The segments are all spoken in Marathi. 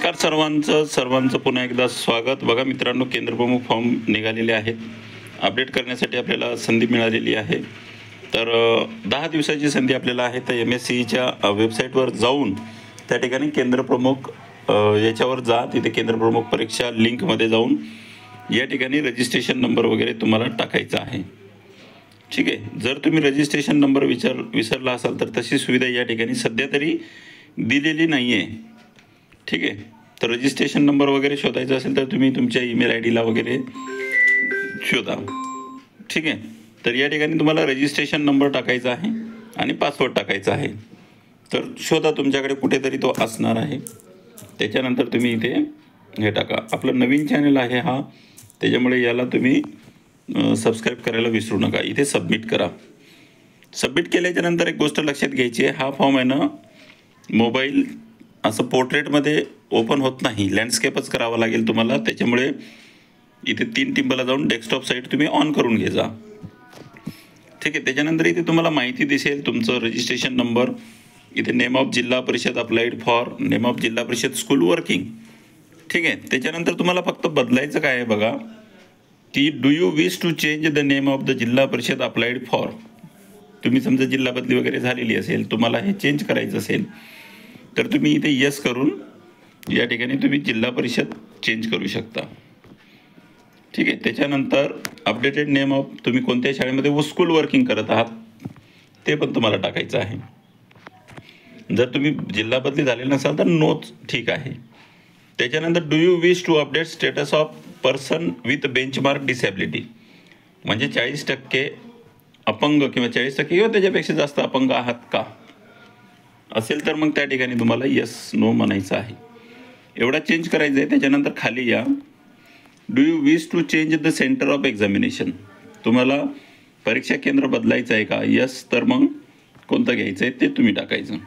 नमस्कार सर्वांचं पुन्हा एकदा स्वागत। बघा मित्रांनो, केंद्रप्रमुख फॉर्म निघालेले आहेत। अपडेट करण्यासाठी आपल्याला संधी मिळालेली आहे। तर 10 दिवसाची संधी आपल्याला आहे। तर MSCच्या वेबसाईटवर जाऊन त्या ठिकाणी केंद्रप्रमुख याच्यावर जा, तिथे केंद्रप्रमुख परीक्षा लिंकमध्ये जाऊन या ठिकाणी रजिस्ट्रेशन नंबर वगैरे तुम्हाला टाकायचा आहे। ठीक आहे। जर तुम्ही रजिस्ट्रेशन नंबर विसरला असाल तर तशी सुविधा या ठिकाणी सध्या तरी दिलेली नाही आहे। ठीक आहे। तर रजिस्ट्रेशन नंबर वगैरे शोधायचा असेल तर तुम्ही तुमच्या ईमेल आयडीला वगैरे शोधा। ठीक आहे। तर या ठिकाणी तुम्हाला रजिस्ट्रेशन नंबर टाकायचा आहे आणि पासवर्ड टाकायचा आहे। तर शोधा, तुमच्याकडे कुठेतरी तो असणार आहे। त्याच्यानंतर तुम्ही इथे हे टाका। आपलं नवीन चॅनल आहे हा, त्याच्यामुळे याला तुम्ही सबस्क्राईब करायला विसरू नका। इथे सबमिट करा। सबमिट केल्याच्यानंतर एक गोष्ट लक्षात घ्यायची आहे, हा फॉर्म आहे ना मोबाईल असं पोर्ट्रेटमध्ये ओपन होत नाही, लँडस्केपच करावं लागेल तुम्हाला। त्याच्यामुळे इथे 3 टिंबला जाऊन डेस्कटॉप साईट तुम्ही ऑन करून घे जा। ठीक आहे। त्याच्यानंतर इथे तुम्हाला माहिती दिसेल, तुमचं रजिस्ट्रेशन नंबर, इथे नेम ऑफ जिल्हा parishad applied for name of जिल्हा परिषद स्कूल वर्किंग। ठीक आहे। त्याच्यानंतर तुम्हाला फक्त बदलायचं काय आहे बघा, ती do you wish to change the name of the zilla parishad applied for. तुम्ही समजा जिल्हा बदली वगैरे झालेली असेल, तुम्हाला हे चेंज करायचं असेल तर तुम्ही इथे यस करून या ठिकाणी तुम्ही जिल्हा परिषद चेंज करू शकता। ठीक आहे। त्याच्यानंतर अपडेटेड नेम ऑफ, तुम्ही कोणत्या शाळेमध्ये स्कूल वर्किंग करत आहात ते पण तुम्हाला टाकायचं आहे। जर तुम्ही जिल्हा बदली झालेला नसाल तर नोच ठीक आहे। त्याच्यानंतर do you wish to update status of person with benchmark disability, म्हणजे 40% अपंग किंवा 40% किंवा त्याच्यापेक्षा जास्त अपंग आहात का असेल तर मग त्या ठिकाणी तुम्हाला यस नो म्हणायचं आहे। एवढा चेंज करायचं आहे। त्याच्यानंतर खाली या, do you wish to change the centre of examination, तुम्हाला परीक्षा केंद्र बदलायचं आहे का, यस तर मग कोणतं घ्यायचं आहे ते तुम्ही टाकायचं।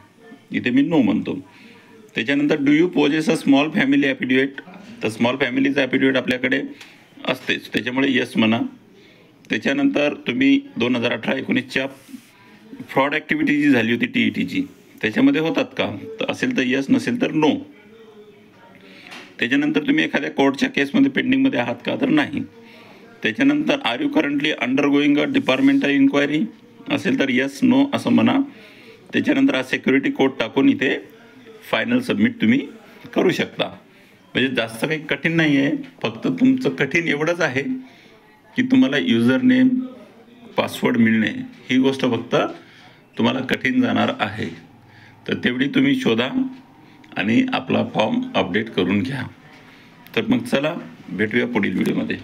इथे मी नो म्हणतो। त्याच्यानंतर do you possess a small family affidavit, तर स्मॉल फॅमिलीचं ॲफिडेविट आपल्याकडे असतेच, त्याच्यामुळे यस म्हणा। त्याच्यानंतर तुम्ही 2018-19च्या फ्रॉड ॲक्टिव्हिटी जी झाली होती TETची, त्याच्यामध्ये होतात का, तर असेल तर यस, नसेल तर नो। त्याच्यानंतर तुम्ही एखाद्या कोर्टच्या केसमध्ये पेंडिंगमध्ये आहात का, तर नाही। त्याच्यानंतर are you currently undergoing a departmental inquiry, असेल तर यस नो असं म्हणा। त्याच्यानंतर हा सिक्युरिटी कोड टाकून इथे फायनल सबमिट तुम्ही करू शकता। म्हणजे जास्त काही कठीण नाही आहे, फक्त तुमचं कठीण एवढंच आहे की तुम्हाला युजर नेम पासवर्ड मिळणे, ही गोष्ट फक्त तुम्हाला कठीण जाणार आहे। तर तेवढी तुम्ही शोधा आणि आपला फॉर्म अपडेट करून घ्या। तर मग चला भेटूया पुढील व्हिडिओमध्ये।